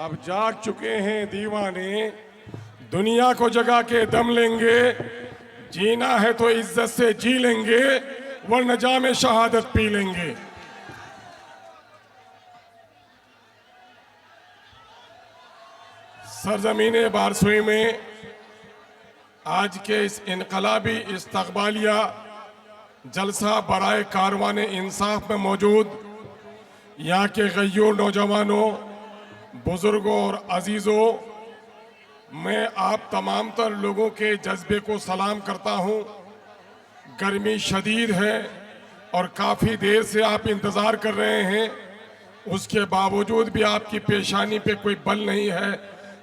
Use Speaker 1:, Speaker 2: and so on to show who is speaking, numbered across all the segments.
Speaker 1: अब जाग चुके हैं दीवाने, दुनिया को जगा के दम लेंगे। जीना है तो इज्जत से जी लेंगे, वरना जामे शहादत पी लेंगे। सरजमीने बारसूई में आज के इस इनकलाबी इस्तकबालिया जलसा बराए कारवाने इंसाफ में मौजूद यहाँ के गय्यूर नौजवानों, बुजुर्गों और अजीज़ों, मैं आप तमाम तर लोगों के जज्बे को सलाम करता हूँ। गर्मी शदीद है और काफ़ी देर से आप इंतज़ार कर रहे हैं, उसके बावजूद भी आपकी पेशानी पे कोई बल नहीं है।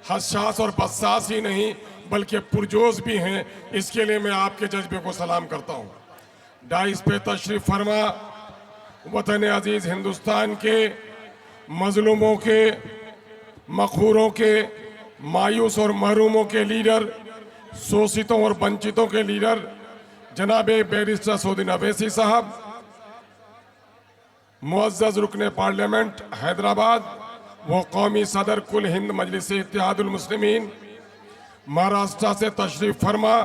Speaker 1: हसास और बस्सास ही नहीं बल्कि पुरजोश भी हैं। इसके लिए मैं आपके जज्बे को सलाम करता हूँ। डाइस पे तशरीफ़ फरमा वतन अजीज़ हिंदुस्तान के मजलूमों के, मखूरों के, मायूस और महरूमों के लीडर, शोषितों और वंचितों के लीडर जनाब बैरिस्टर सऊदीन अवैसी साहब, मुअज़्ज़ज़ रुकने पार्लियामेंट हैदराबाद व कौमी सदर कुल हिंद मजलिस इत्तेहादुल मुस्लिमीन महाराष्ट्र से तशरीफ़ फरमा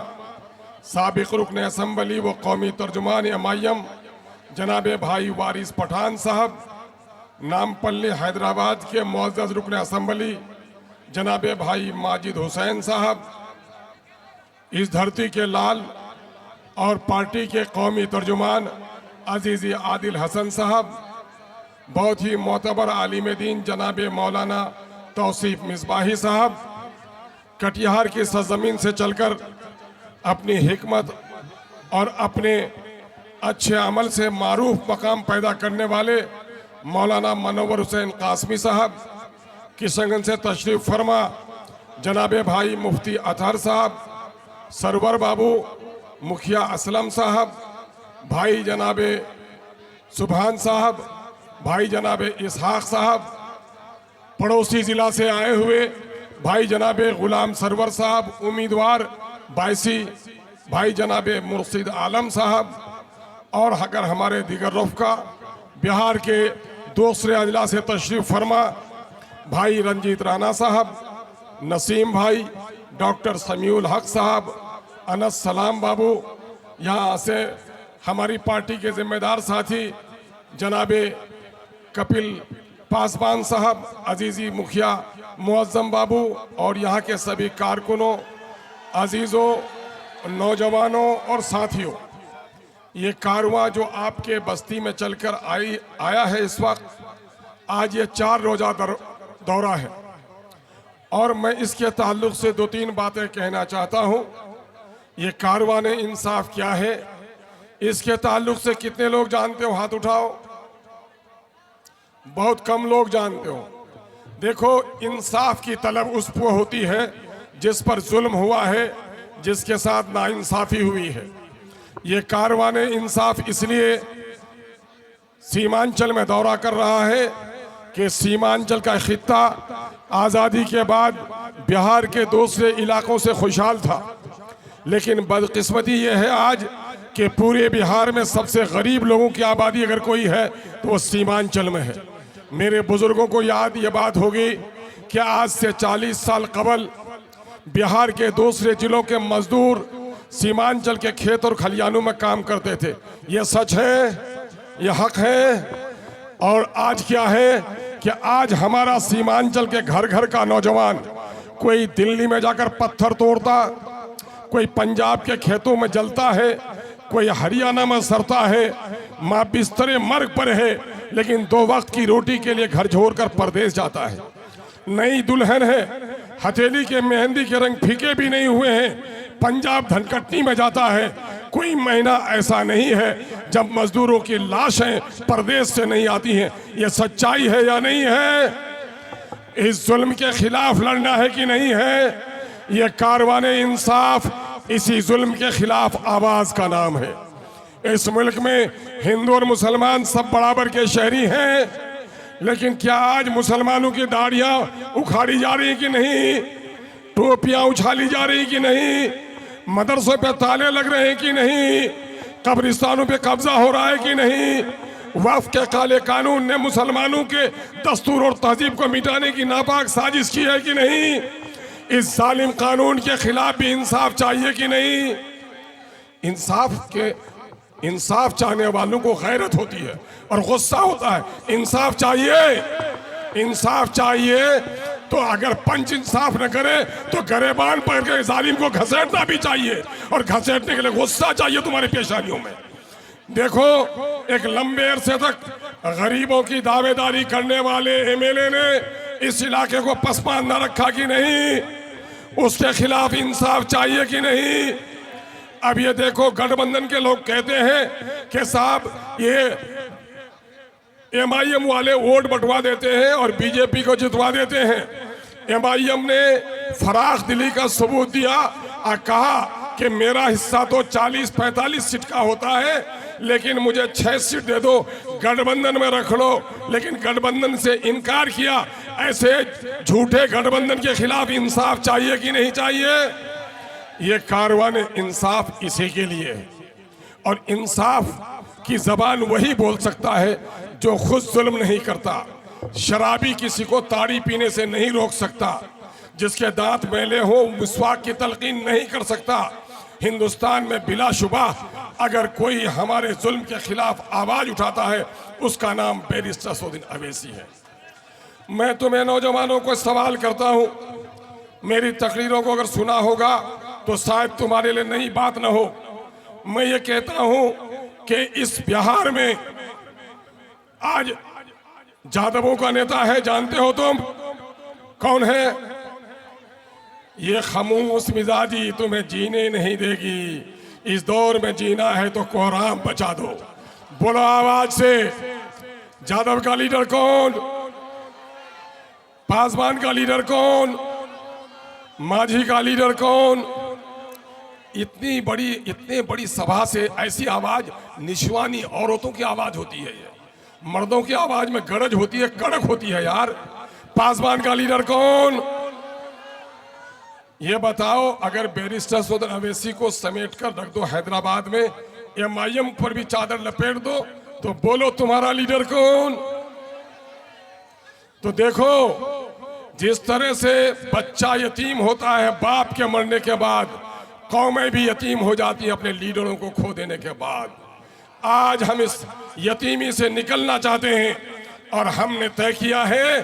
Speaker 1: साबिक़ रुकने असम्बली व कौमी तर्जुमान एमआईएम जनाब भाई वारिस पठान साहब, नामपल्ली हैदराबाद के मुअज़्ज़ज़ रुकने असम्बली जनाब भाई माजिद हुसैन साहब, इस धरती के लाल और पार्टी के कौमी तर्जुमान अजीज़ी आदिल हसन साहब, बहुत ही मोतबर आलिम दीन जनाब मौलाना तौसीफ मिसबाही साहब, कटिहार की सरजमीन से चलकर अपनी हिकमत और अपने अच्छे अमल से मारूफ मकाम पैदा करने वाले मौलाना मनोवर हुसैन कासमी साहब, किशनगंज से तशरीफ़ फरमा जनाब भाई मुफ्ती अतहर साहब, सरवर बाबू मुखिया असलम साहब, भाई जनाब सुभान साहब, भाई जनाब इसहाक साहब, पड़ोसी ज़िला से आए हुए भाई जनाब गुलाम सरवर साहब उम्मीदवार बायसी, भाई जनाब मुर्शिद आलम साहब, और अगर हमारे दीगर रफ़्का बिहार के दूसरे अजला से तशरीफ़ फरमा भाई रंजीत राणा साहब, नसीम भाई, डॉक्टर समीउल हक साहब, अनस सलाम बाबू, यहाँ से हमारी पार्टी के ज़िम्मेदार साथी जनाबे कपिल पासवान साहब, अजीज़ी मुखिया मुअज़्ज़म बाबू और यहाँ के सभी कारकुनों, अजीज़ों, नौजवानों और साथियों, ये कारवां जो आपके बस्ती में चलकर आया है इस वक्त, आज ये 4 रोज़ा दौरा है और मैं इसके ताल्लुक़ से 2-3 बातें कहना चाहता हूँ। ये कारवान इंसाफ क्या है, इसके ताल्लुक़ से कितने लोग जानते हो? हाथ उठाओ। बहुत कम लोग जानते हो। देखो, इंसाफ की तलब उस पर होती है जिस पर जुल्म हुआ है, जिसके साथ नाइंसाफ़ी हुई है। ये कारवान इंसाफ इसलिए सीमांचल में दौरा कर रहा है कि सीमांचल का खित्ता आज़ादी के बाद बिहार के दूसरे इलाकों से खुशहाल था, लेकिन बदकिस्मती ये है आज कि पूरे बिहार में सबसे गरीब लोगों की आबादी अगर कोई है तो वो सीमांचल में है। मेरे बुजुर्गों को याद ये बात होगी कि आज से 40 साल कबल बिहार के दूसरे जिलों के मजदूर सीमांचल के खेत और खलियानों में काम करते थे। ये सच है, ये हक है। और आज क्या है कि आज हमारा सीमांचल के घर घर का नौजवान, कोई दिल्ली में जाकर पत्थर तोड़ता, कोई पंजाब के खेतों में जलता है, कोई हरियाणा में सरता है, माँ बिस्तरे मर्ग पर है, लेकिन 2 वक्त की रोटी के लिए घर छोड़कर परदेश जाता है। नई दुल्हन है, हथेली के मेहंदी के रंग फीके भी नहीं हुए हैं, पंजाब धनकट्टी में जाता है। कोई महीना ऐसा नहीं है जब मजदूरों की लाशें परदेश से नहीं आती हैं। ये सच्चाई है या नहीं है? इस जुल्म के खिलाफ लड़ना है कि नहीं है? ये कारवान इंसाफ इसी जुल्म के खिलाफ आवाज का नाम है। इस मुल्क में हिंदू और मुसलमान सब बराबर के शहरी हैं, लेकिन क्या आज मुसलमानों की दाढ़ियां उखाड़ी जा रही कि नहीं? टोपियां उछाली जा रही कि नहीं? मदरसों पे ताले लग रहे हैं कि नहीं? कब्रिस्तानों पे कब्जा हो रहा है कि नहीं? वक्फ के काले कानून ने मुसलमानों के दस्तूर और तहजीब को मिटाने की नापाक साजिश की है कि नहीं? इस जालिम कानून के खिलाफ भी इंसाफ चाहिए कि नहीं? इंसाफ चाहने वालों को गैरत होती है और गुस्सा होता है। इंसाफ चाहिए तो अगर पंच इंसाफ न करे तो गरेबान पकड़ के जालिम को घसीटना भी चाहिए, और घसीटने के लिए गुस्सा चाहिए तुम्हारी पेशानियों में। देखो, एक लंबे अरसे तक गरीबों की दावेदारी करने वाले एमएलए ने इस इलाके को पसमानदा रखा कि नहीं? उसके खिलाफ इंसाफ चाहिए कि नहीं? अब ये देखो, गठबंधन के लोग कहते हैं कि साहब ये एमआईएम वाले वोट बंटवा देते हैं और बीजेपी को जितवा देते हैं। एमआईएम ने फराख दिली का सबूत दिया और कहा कि मेरा हिस्सा तो 40-45 सीट का होता है, लेकिन मुझे 6 सीट दे दो, गठबंधन में रख लो। लेकिन गठबंधन से इनकार किया। ऐसे झूठे गठबंधन के खिलाफ इंसाफ चाहिए कि नहीं चाहिए? ये कारवान इंसाफ इसी के लिए है, और इंसाफ की जबान वही बोल सकता है जो खुद जुल्म नहीं करता। शराबी किसी को ताड़ी पीने से नहीं रोक सकता, जिसके दांत मैले हो मिसवाक की तलकीन नहीं कर सकता। हिंदुस्तान में बिलाशुबा अगर कोई हमारे जुल्म के खिलाफ आवाज उठाता है, उसका नाम बैरिस्टर असदुद्दीन अवैसी है। मैं तुम्हें नौजवानों को सवाल करता हूं, मेरी तकरीरों को अगर सुना होगा तो शायद तुम्हारे लिए नई बात न हो। मैं ये कहता हूं कि इस बिहार में आज जादवों का नेता है, जानते हो तुम कौन है? ये खामोश मिजाजी तुम्हें जीने नहीं देगी। इस दौर में जीना है तो कोहराम बचा दो। बोलो आवाज से, जादव का लीडर कौन? पासवान का लीडर कौन? माझी का लीडर कौन? इतनी बड़ी सभा से ऐसी आवाज निश्वानी औरतों की आवाज होती है। ये मर्दों की आवाज में गरज होती है, कड़क होती है यार। पासवान का लीडर कौन? ये बताओ, अगर बैरिस्टर असदुद्दीन अवैसी को समेट कर रख दो हैदराबाद में, एमआईएम पर भी चादर लपेट दो, तो बोलो तुम्हारा लीडर कौन? तो देखो, जिस तरह से बच्चा यतीम होता है बाप के मरने के बाद, कौमें भी यतीम हो जाती है अपने लीडरों को खो देने के बाद। आज हम इस यतीमी से निकलना चाहते हैं, और हमने तय किया है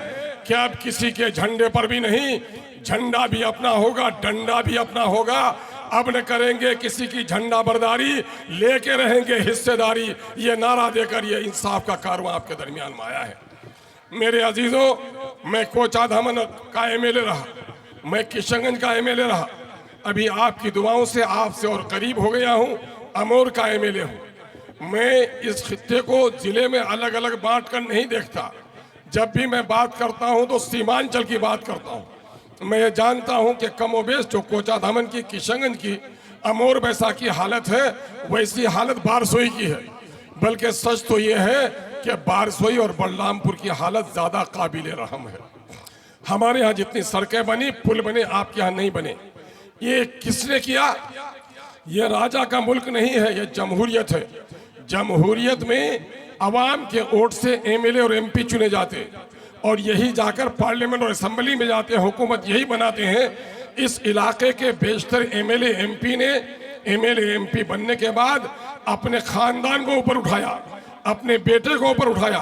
Speaker 1: कि अब किसी के झंडे पर भी नहीं, झंडा भी अपना होगा, डंडा भी अपना होगा। अब न करेंगे किसी की झंडा बरदारी, लेके रहेंगे हिस्सेदारी। ये नारा देकर ये इंसाफ का कारवां आपके दरमियान में आया है। मेरे अजीजों, मैं कोचाधामन का एमएलए रहा, मैं किशनगंज का एमएलए रहा, अभी आपकी दुआओं से आपसे और करीब हो गया हूं, अमोर का एमएलए हूं। मैं इस खित्ते को जिले में अलग अलग बांट कर नहीं देखता। जब भी मैं बात करता हूं तो सीमांचल की बात करता हूं। मैं ये जानता हूं कि कमोबेश जो कोचाधामन की, किशनगंज की, अमोर वैसा की हालत है, वैसी हालत बारसोई की है। बल्कि सच तो ये है कि बारसोई और बलरामपुर की हालत ज्यादा काबिल रहम है। हमारे यहाँ जितनी सड़कें बनी, पुल बने, आपके यहाँ नहीं बने। ये किसने किया? ये राजा का मुल्क नहीं है, ये जमहूरियत है। जमहूरियत में अवाम के वोट से एमएलए और एमपी चुने जाते, और यही जाकर पार्लियामेंट और असेंबली में जाते हैं, हुकूमत यही बनाते हैं। इस इलाके के बेशतर एमएलए एमपी ने एमएलए एमपी बनने के बाद अपने खानदान को ऊपर उठाया, अपने बेटे को ऊपर उठाया,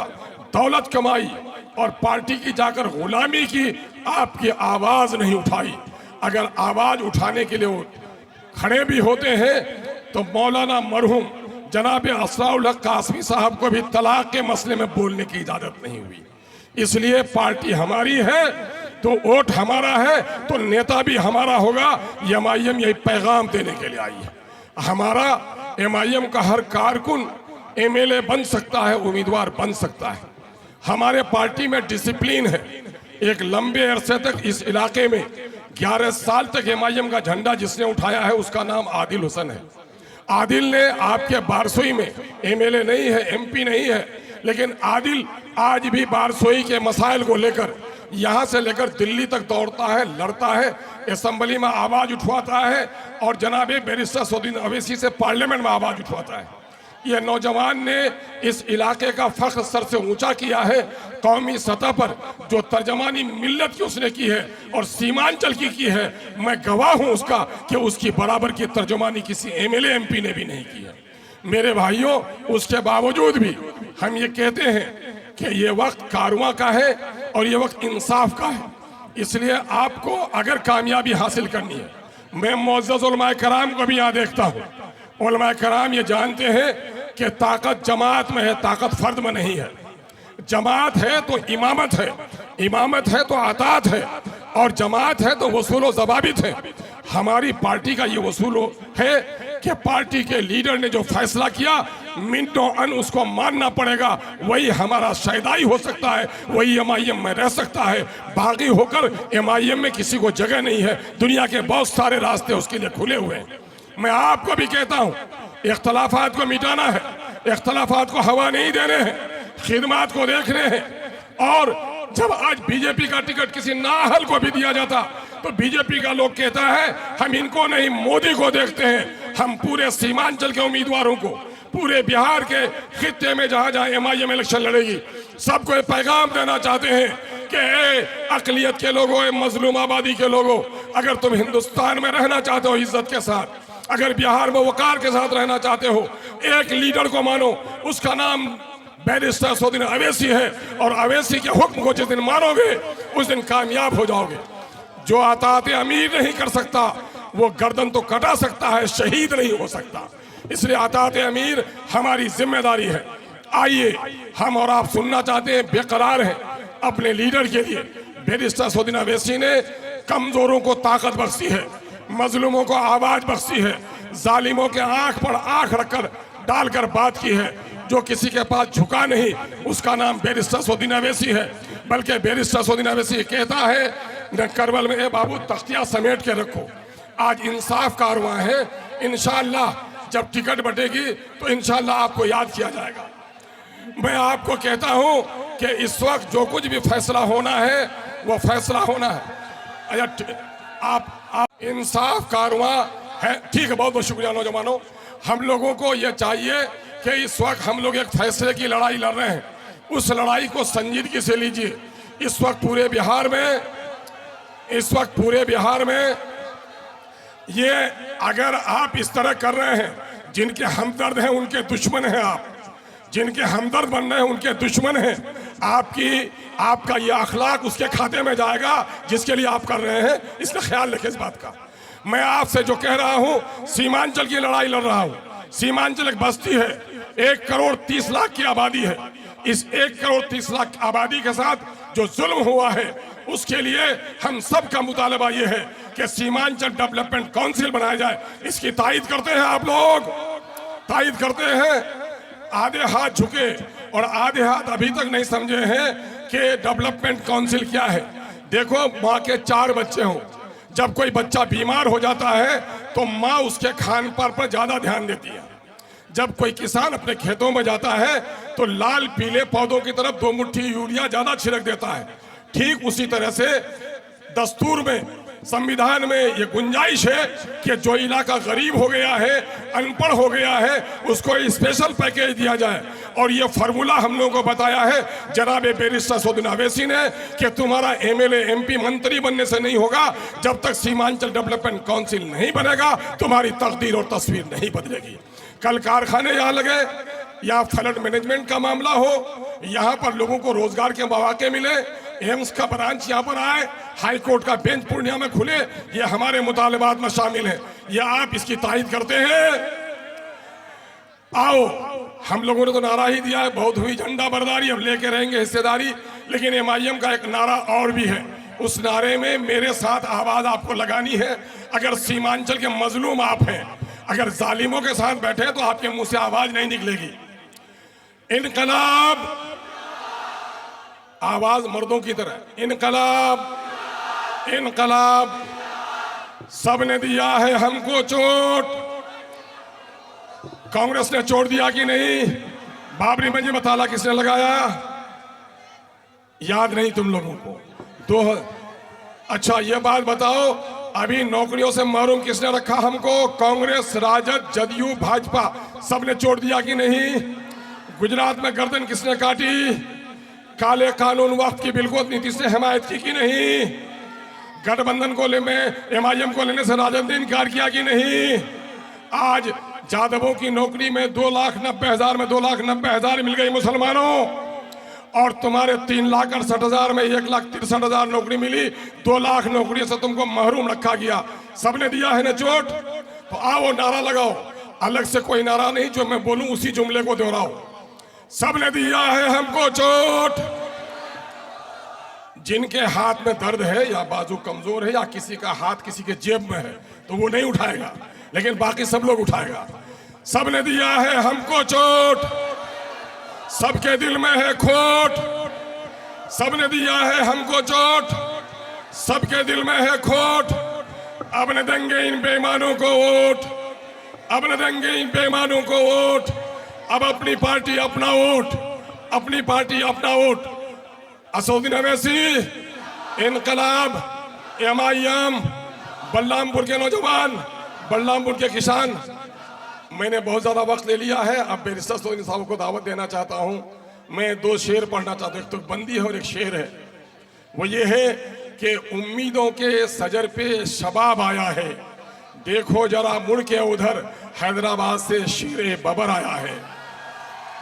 Speaker 1: दौलत कमाई और पार्टी की जाकर गुलामी की। आपकी आवाज नहीं उठाई। अगर आवाज उठाने के लिए वो खड़े भी होते हैं तो मौलाना मरहूम जनाब असराउल हक कासमी साहब को भी तलाक के मसले में बोलने की इजाजत नहीं हुई। इसलिए पार्टी हमारी है तो वोट हमारा है, तो नेता भी हमारा होगा। एमआईएम यही पैगाम देने के लिए आई है। हमारा एमआईएम का हर कारकुन एमएलए बन सकता है, उम्मीदवार बन सकता है। हमारे पार्टी में डिसिप्लिन है। एक लंबे अरसे तक इस इलाके में 11 साल तक एमआईएम का झंडा जिसने उठाया है उसका नाम आदिल हुसैन है। आदिल ने आपके बारसोई में एमएलए नहीं है, एमपी नहीं है, लेकिन आदिल आज भी बारसोई के मसाइल को लेकर यहाँ से लेकर दिल्ली तक दौड़ता है, लड़ता है, असेंबली में आवाज उठवाता है और जनाब बैरिस्टर असदुद्दीन अवैसी से पार्लियामेंट में आवाज उठवाता है। ये नौजवान ने इस इलाके का फख्र सर से ऊंचा किया है कौमी सतह पर। जो तर्जमानी मिल्लत की उसने की है और सीमांचल की है, मैं गवाह हूं उसका कि उसकी बराबर की तर्जमानी किसी एमएलए एमपी ने भी नहीं की है। मेरे भाइयों, उसके बावजूद भी हम ये कहते हैं कि ये वक्त कारवां का है और ये वक्त इंसाफ का है। इसलिए आपको अगर कामयाबी हासिल करनी है, मैं मुअज़्ज़ज़ उलमाए कराम को भी यहाँ देखता हूँ। उलमाए कराम ये जानते हैं कि ताकत जमात में है, ताकत फर्द में नहीं है। जमात है तो इमामत है, इमामत है तो अतात है, और जमात है तो वसूल ज़वाबित है। हमारी पार्टी का ये वसूल है कि पार्टी के लीडर ने जो फैसला किया मिनटों अन उसको मानना पड़ेगा। वही हमारा शहदाई हो सकता है, वही एमआईएम में रह सकता है। बागी होकर एमआईएम में किसी को जगह नहीं है। दुनिया के बहुत सारे रास्ते उसके लिए खुले हुए हैं। मैं आपको भी कहता हूँ, इख्तलाफात को मिटाना है, इख्तलाफात को हवा नहीं देने हैं, खिदमात को देखने हैं। और जब आज बीजेपी का टिकट किसी नाअहल को भी दिया जाता तो बीजेपी का लोग कहता है हम इनको नहीं मोदी को देखते हैं। हम पूरे सीमांचल के उम्मीदवारों को, पूरे बिहार के खित्ते में जहां जहां एमआईएम इलेक्शन लड़ेगी, सबको ये पैगाम देना चाहते हैं कि अकलियत के लोगों, मजलूम आबादी के लोगों, अगर तुम हिंदुस्तान में रहना चाहते हो इज्जत के साथ, अगर बिहार में वकार के साथ रहना चाहते हो, एक लीडर को मानो, उसका नाम बैरिस्टर असदुद्दीन अवैसी है। और अवैसी के हुक्म को जिस दिन मानोगे उस दिन कामयाब हो जाओगे। जो अतात अमीर नहीं कर सकता वो गर्दन तो कटा सकता है, शहीद नहीं हो सकता। इसलिए अतात अमीर हमारी जिम्मेदारी है। आइए, हम और आप सुनना चाहते हैं, बेकरार हैं अपने लीडर के लिए। बैरिस्टर असदुद्दीन अवैसी ने कमजोरों को ताकत बख्शी है, मजलूमों को आवाज बख्शी है, जालिमों के आंख पर आंख रखकर डालकर बात की है। जो किसी के पास झुका नहीं, उसका नाम बैरिस्टर असदुद्दीन अवैसी है। बल्कि बैरिस्टर असदुद्दीन अवैसी कहता है न करबल में ए बाबू तख्तियां समेट के रखो। आज इंसाफ कारवां है। इंशाअल्लाह जब टिकट बटेगी तो इंशाअल्लाह आपको याद किया जाएगा। मैं आपको कहता हूं कि इस वक्त जो कुछ भी फैसला होना है वो फैसला होना है। आप इंसाफ कारवां है, ठीक है। बहुत बहुत शुक्रिया नौजवानों। हम लोगों को यह चाहिए कि इस वक्त हम लोग एक फैसले की लड़ाई लड़ रहे हैं, उस लड़ाई को संजीदगी से लीजिए। इस वक्त पूरे बिहार में ये अगर आप इस तरह कर रहे हैं, जिनके हमदर्द हैं उनके दुश्मन हैं आप, जिनके हमदर्द बन रहे हैं उनके दुश्मन हैं। आपका ये अखलाक उसके खाते में जाएगा जिसके लिए आप कर रहे हैं। इसका ख्याल रखें इस बात का। मैं आपसे जो कह रहा हूं, सीमांचल की लड़ाई लड़ रहा हूं। सीमांचल एक बस्ती है, 1 करोड़ 30 लाख की आबादी है। इस 1 करोड़ 30 लाख आबादी के साथ जो जुल्म हुआ है उसके लिए हम सब का मुतालबा ये है कि सीमांचल डेवलपमेंट काउंसिल बनाया जाए। इसकी तायद करते हैं आप लोग, तायद करते हैं। आधे हाथ झुके और आधे हाथ अभी तक नहीं समझे हैं कि डेवलपमेंट काउंसिल क्या है। देखो, माँ के 4 बच्चे हों, जब कोई बच्चा बीमार हो जाता है तो माँ उसके खान पान पर ज्यादा ध्यान देती है। जब कोई किसान अपने खेतों में जाता है तो लाल पीले पौधों की तरफ 2 मुट्ठी यूरिया ज्यादा छिड़क देता है। ठीक उसी तरह से दस्तूर में, संविधान में ये गुंजाइश है कि जो इलाका गरीब हो गया है, अनपढ़ हो गया है, उसको स्पेशल पैकेज दिया जाए। और ये फार्मूला हम लोगों को बताया है जनाब बैरिस्टर असदुद्दीन अवैसी ने कि तुम्हारा एमएलए एमपी मंत्री बनने से नहीं होगा। जब तक सीमांचल डेवलपमेंट काउंसिल नहीं बनेगा तुम्हारी तकदीर और तस्वीर नहीं बदलेगी। कल कारखाने यहाँ लगे या फ्लड मैनेजमेंट का मामला हो, यहाँ पर लोगों को रोजगार के मौके मिले, एम्स का ब्रांच यहाँ पर आए, हाई कोर्ट का बेंच पूर्णिया में खुले, ये हमारे मुतालबात में शामिल है। ये आप इसकी तायद करते हैं। आओ, हम लोगों ने तो नारा ही दिया है, बहुत हुई झंडा बरदारी, अब लेके रहेंगे हिस्सेदारी। लेकिन एमआईएम का एक नारा और भी है, उस नारे में मेरे साथ आवाज आपको लगानी है। अगर सीमांचल के मजलूम आप हैं, अगर जालिमों के साथ बैठे तो आपके मुंह से आवाज नहीं निकलेगी। इनकलाब, आवाज मर्दों की तरह, इनकलाब, इनकलाब। सबने दिया है हमको चोट, कांग्रेस ने चोट दिया कि नहीं? बाबरी मस्जिद में ताला किसने लगाया? याद नहीं तुम लोगों को? अच्छा ये बात बताओ, अभी नौकरियों से महरूम किसने रखा हमको? कांग्रेस, राजद, जदयू, भाजपा, सबने छोड़ दिया कि नहीं? गुजरात में गर्दन किसने काटी? काले कानून वक्त की बिल्कुल नीति से हिमायत की कि नहीं? गठबंधन को MIM को लेने से राजद ने इनकार किया कि नहीं? आज जादवों की नौकरी में 2,90,000 में 2,90,000 मिल गई मुसलमानों, और तुम्हारे 3,68,000 में 1,63,000 नौकरी मिली। 2 लाख नौकरी से तुमको महरूम रखा गया। सबने दिया है ना चोट? तो आओ नारा लगाओ। अलग से कोई नारा नहीं, जो मैं बोलूं उसी जुमले को दोहराओ। सबने दिया है हमको चोट। जिनके हाथ में दर्द है या बाजू कमजोर है या किसी का हाथ किसी के जेब में है तो वो नहीं उठाएगा, लेकिन बाकी सब लोग उठाएगा। सबने दिया है हमको चोट, सबके दिल में है खोट। सबने दिया है हमको चोट, सबके दिल में है खोट। अब न देंगे इन बेईमानों को वोट, अब न देंगे इन बेईमानों को वोट। अब अपनी पार्टी अपना वोट, अपनी पार्टी अपना वोट। असदुद्दीन अवैसी, इनकलाब, MIM, बलरामपुर के नौजवान, बलरामपुर के किसान। मैंने बहुत ज्यादा वक्त ले लिया है। अब बैरिस्टर असदुद्दीन साहब को दावत देना चाहता हूं। मैं 2 शेर पढ़ना चाहता हूं। एक तो बंदी है और एक शेर है। वो ये है कि उम्मीदों के सजर पे शबाब आया है, देखो जरा मुड़ के उधर, हैदराबाद से शेरे बबर आया है।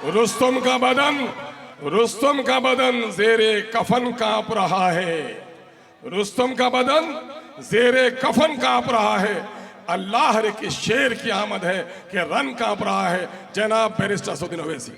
Speaker 1: रुस्तम का बदन, रुस्तम का बदन जेरे कफन कांप रहा है। रुस्तम का बदन जेरे कफन कांप रहा है। अल्लाह के शेर की आमद है कि रन कांप रहा है। जनाब बैरिस्टर असदुद्दीन अवैसी।